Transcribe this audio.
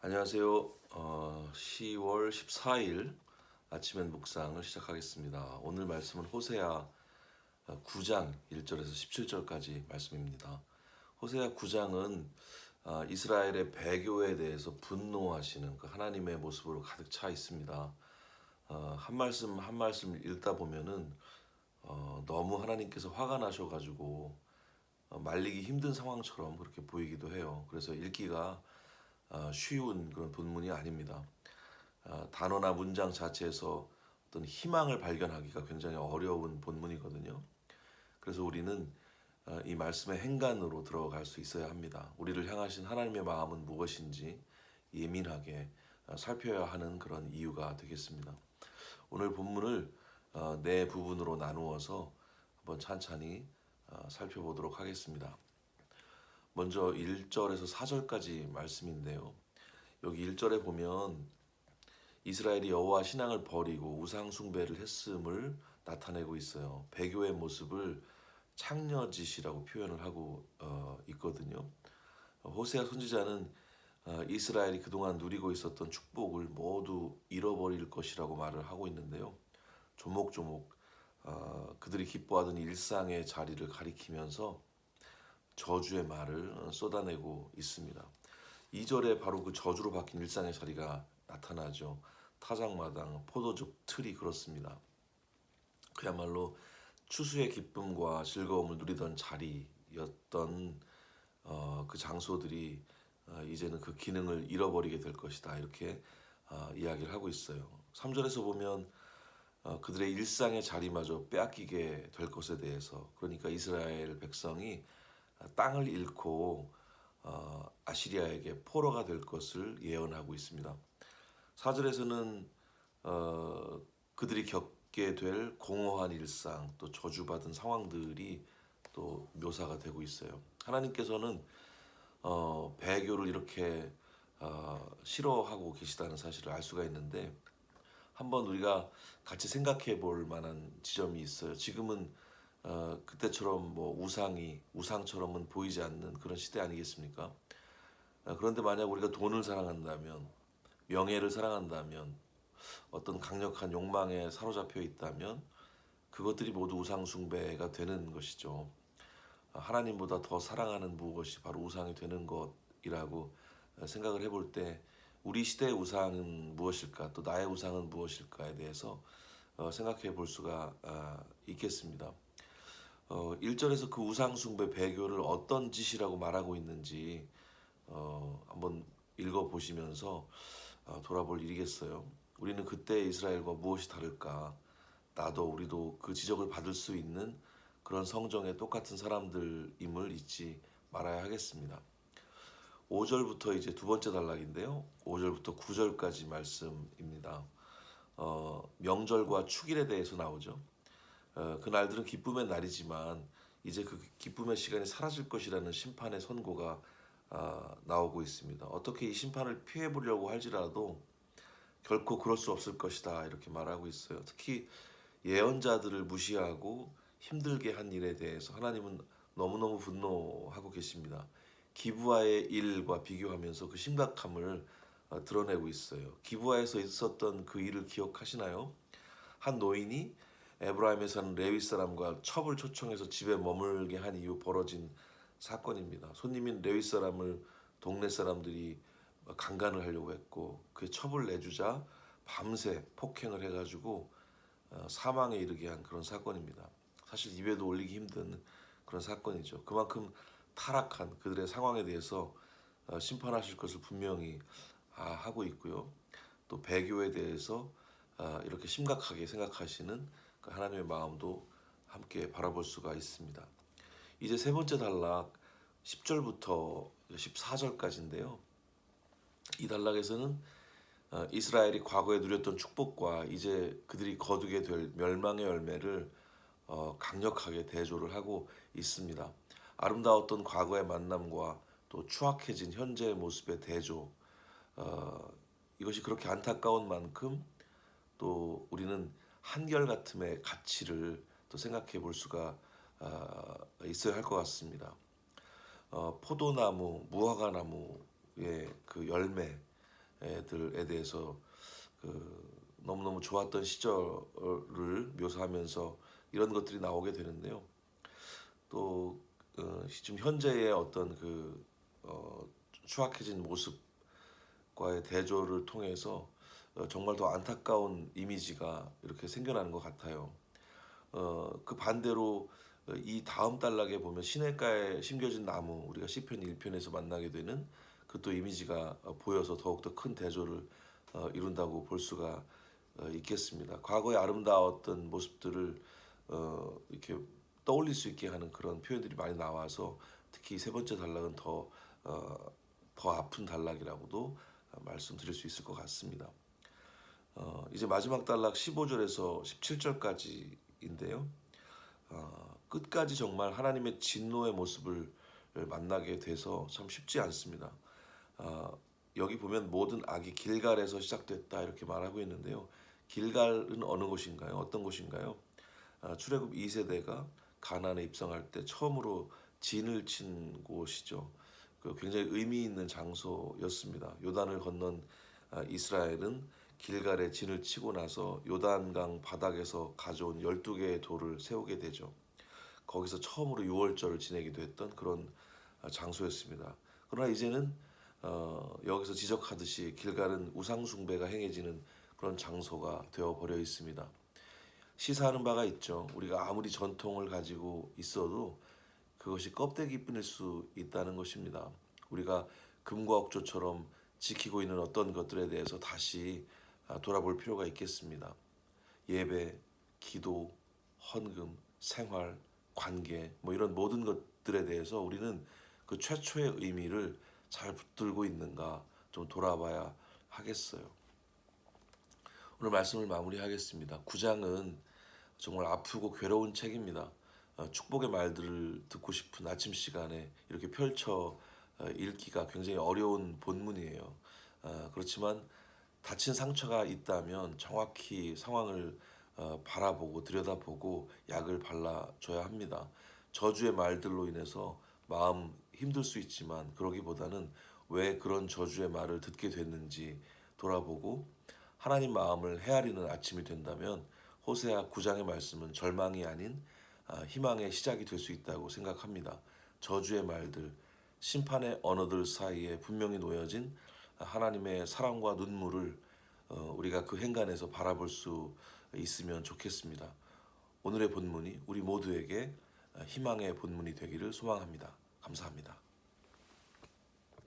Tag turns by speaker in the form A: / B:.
A: 안녕하세요. 10월 14일 아침엔 묵상을 시작하겠습니다. 오늘 말씀은 호세아 9장 1절에서 17절까지 말씀입니다. 호세아 9장은 이스라엘의 배교에 대해서 분노하시는 그 하나님의 모습으로 가득 차 있습니다. 한 말씀 한 말씀 읽다 보면은 너무 하나님께서 화가 나셔가지고 말리기 힘든 상황처럼 그렇게 보이기도 해요. 그래서 읽기가 쉬운 그런 본문이 아닙니다. 단어나 문장 자체에서 어떤 희망을 발견하기가 굉장히 어려운 본문이거든요. 그래서 우리는 이 말씀의 행간으로 들어갈 수 있어야 합니다. 우리를 향하신 하나님의 마음은 무엇인지 예민하게 살펴야 하는 그런 이유가 되겠습니다. 오늘 본문을 네 부분으로 나누어서 한번 찬찬히 살펴보도록 하겠습니다. 먼저 1절에서 4절까지 말씀인데요. 여기 1절에 보면 이스라엘이 여호와 신앙을 버리고 우상 숭배를 했음을 나타내고 있어요. 배교의 모습을 창녀짓이라고 표현을 하고 있거든요. 호세아 선지자는 이스라엘이 그동안 누리고 있었던 축복을 모두 잃어버릴 것이라고 말을 하고 있는데요. 조목조목 그들이 기뻐하던 일상의 자리를 가리키면서 저주의 말을 쏟아내고 있습니다. 2절에 바로 그 저주로 바뀐 일상의 자리가 나타나죠. 타작마당, 포도즙 틀이 그렇습니다. 그야말로 추수의 기쁨과 즐거움을 누리던 자리였던 그 장소들이 이제는 그 기능을 잃어버리게 될 것이다. 이렇게 이야기를 하고 있어요. 3절에서 보면 그들의 일상의 자리마저 빼앗기게 될 것에 대해서, 그러니까 이스라엘 백성이 땅을 잃고 아시리아에게 포로가 될 것을 예언하고 있습니다. 4절에서는 그들이 겪게 될 공허한 일상, 또 저주받은 상황들이 또 묘사가 되고 있어요. 하나님께서는 배교를 이렇게 싫어하고 계시다는 사실을 알 수가 있는데, 한번 우리가 같이 생각해 볼 만한 지점이 있어요. 지금은 그때처럼 뭐 우상처럼은 보이지 않는 그런 시대 아니겠습니까? 그런데 만약 우리가 돈을 사랑한다면, 명예를 사랑한다면, 어떤 강력한 욕망에 사로잡혀 있다면 그것들이 모두 우상 숭배가 되는 것이죠. 하나님보다 더 사랑하는 무엇이 바로 우상이 되는 것이라고 생각을 해볼 때, 우리 시대의 우상은 무엇일까, 또 나의 우상은 무엇일까에 대해서 생각해 볼 수가 있겠습니다. 1절에서 그 우상 숭배 배교를 어떤 짓이라고 말하고 있는지 한번 읽어보시면서 돌아볼 일이겠어요. 우리는 그때 이스라엘과 무엇이 다를까? 나도 우리도 그 지적을 받을 수 있는 그런 성정에 똑같은 사람들임을 잊지 말아야 하겠습니다. 5절부터 이제 두 번째 단락인데요. 5절부터 9절까지 말씀입니다. 명절과 축일에 대해서 나오죠. 그날들은 기쁨의 날이지만 이제 그 기쁨의 시간이 사라질 것이라는 심판의 선고가 나오고 있습니다. 어떻게 이 심판을 피해보려고 할지라도 결코 그럴 수 없을 것이다, 이렇게 말하고 있어요. 특히 예언자들을 무시하고 힘들게 한 일에 대해서 하나님은 너무너무 분노하고 계십니다. 기브아의 일과 비교하면서 그 심각함을 드러내고 있어요. 기브아에서 있었던 그 일을 기억하시나요? 한 노인이 에브라임에 사는 레위 사람과 첩을 초청해서 집에 머물게 한 이후 벌어진 사건입니다. 손님인 레위 사람을 동네 사람들이 강간을 하려고 했고, 그의 첩을 내주자 밤새 폭행을 해가지고 사망에 이르게 한 그런 사건입니다. 사실 입에도 올리기 힘든 그런 사건이죠. 그만큼 타락한 그들의 상황에 대해서 심판하실 것을 분명히 하고 있고요. 또 배교에 대해서 이렇게 심각하게 생각하시는 그 하나님의 마음도 함께 바라볼 수가 있습니다. 이제 세 번째 단락 10절부터 14절까지인데요. 이 단락에서는 이스라엘이 과거에 누렸던 축복과 이제 그들이 거두게 될 멸망의 열매를 강력하게 대조를 하고 있습니다. 아름다웠던 과거의 만남과 또 추악해진 현재의 모습의 대조, 이것이 그렇게 안타까운 만큼 또 우리는 한결같음의 가치를 또 생각해 볼 수가 있어야 할 것 같습니다. 포도나무, 무화과나무의 그 열매, 애들에 대해서 너무너무 좋았던 시절을 묘사하면서 이런 것들이 나오게 되는데요. 또 지금 현재의 어떤 추악해진 모습과의 대조를 통해서 정말 더 안타까운 이미지가 이렇게 생겨나는 것 같아요. 그 반대로 이 다음 단락에 보면 시냇가에 심겨진 나무, 우리가 시편 1편에서 만나게 되는 그 또 이미지가 보여서 더욱더 큰 대조를 이룬다고 볼 수가 있겠습니다. 과거의 아름다웠던 모습들을 이렇게 떠올릴 수 있게 하는 그런 표현들이 많이 나와서 특히 세 번째 단락은 더 아픈 단락이라고도 말씀드릴 수 있을 것 같습니다. 이제 마지막 단락 15절에서 17절까지인데요. 끝까지 정말 하나님의 진노의 모습을 만나게 돼서 참 쉽지 않습니다. 여기 보면 모든 악이 길갈에서 시작됐다 이렇게 말하고 있는데요. 길갈은 어느 곳인가요? 어떤 곳인가요? 출애굽 2세대가 가나안에 입성할 때 처음으로 진을 친 곳이죠. 굉장히 의미 있는 장소였습니다. 요단을 건넌 이스라엘은 길갈에 진을 치고 나서 요단강 바닥에서 가져온 12개의 돌을 세우게 되죠. 거기서 처음으로 유월절을 지내기도 했던 그런 장소였습니다. 그러나 이제는 여기서 지적하듯이 길갈은 우상 숭배가 행해지는 그런 장소가 되어버려 있습니다. 시사하는 바가 있죠. 우리가 아무리 전통을 가지고 있어도 그것이 껍데기뿐일 수 있다는 것입니다. 우리가 금과 옥조처럼 지키고 있는 어떤 것들에 대해서 다시 돌아볼 필요가 있겠습니다. 예배, 기도, 헌금, 생활, 관계 이런 모든 것들에 대해서 우리는 그 최초의 의미를 잘 붙들고 있는가 좀 돌아봐야 하겠어요. 오늘 말씀을 마무리하겠습니다. 9장은 정말 아프고 괴로운 책입니다. 축복의 말들을 듣고 싶은 아침 시간에 이렇게 펼쳐 읽기가 굉장히 어려운 본문이에요. 그렇지만 다친 상처가 있다면 정확히 상황을 바라보고 들여다보고 약을 발라줘야 합니다. 저주의 말들로 인해서 마음 힘들 수 있지만 그러기보다는 왜 그런 저주의 말을 듣게 됐는지 돌아보고 하나님 마음을 헤아리는 아침이 된다면 호세아 9장의 말씀은 절망이 아닌 희망의 시작이 될 수 있다고 생각합니다. 저주의 말들, 심판의 언어들 사이에 분명히 놓여진 하나님의 사랑과 눈물을 우리가 그 행간에서 바라볼 수 있으면 좋겠습니다. 오늘의 본문이 우리 모두에게 희망의 본문이 되기를 소망합니다. 감사합니다.